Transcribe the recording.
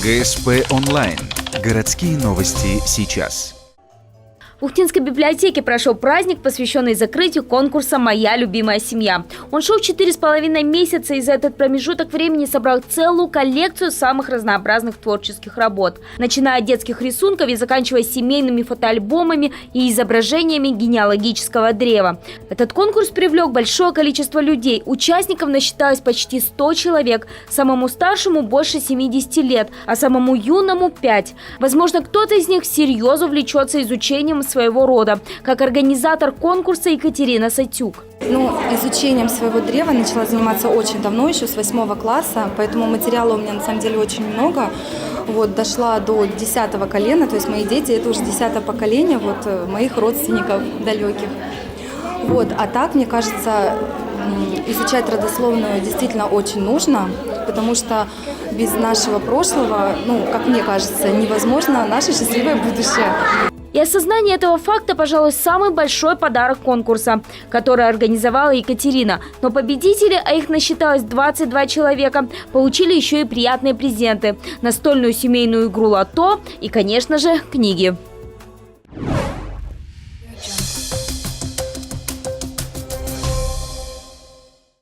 ГСП онлайн. Городские новости сейчас. В Ухтинской библиотеке прошел праздник, посвященный закрытию конкурса «Моя любимая семья». Он шел 4,5 месяца, и за этот промежуток времени собрал целую коллекцию самых разнообразных творческих работ. Начиная от детских рисунков и заканчивая семейными фотоальбомами и изображениями генеалогического древа. Этот конкурс привлек большое количество людей. Участников насчиталось почти 100 человек. Самому старшему больше 70 лет, а самому юному 5. Возможно, кто-то из них всерьез увлечется изучением своего рода, как организатор конкурса Екатерина Сатюк. Изучением своего древа начала заниматься очень давно, еще с 8 класса, поэтому материала у меня на самом деле очень много. Дошла до 10 колена, то есть мои дети – это уже 10 поколение моих родственников далеких. А так, мне кажется, изучать родословную действительно очень нужно, потому что без нашего прошлого, как мне кажется, невозможно наше счастливое будущее. И осознание этого факта, пожалуй, самый большой подарок конкурса, который организовала Екатерина. Но победители, а их насчиталось 22 человека, получили еще и приятные презенты – настольную семейную игру «Лото» и, конечно же, книги.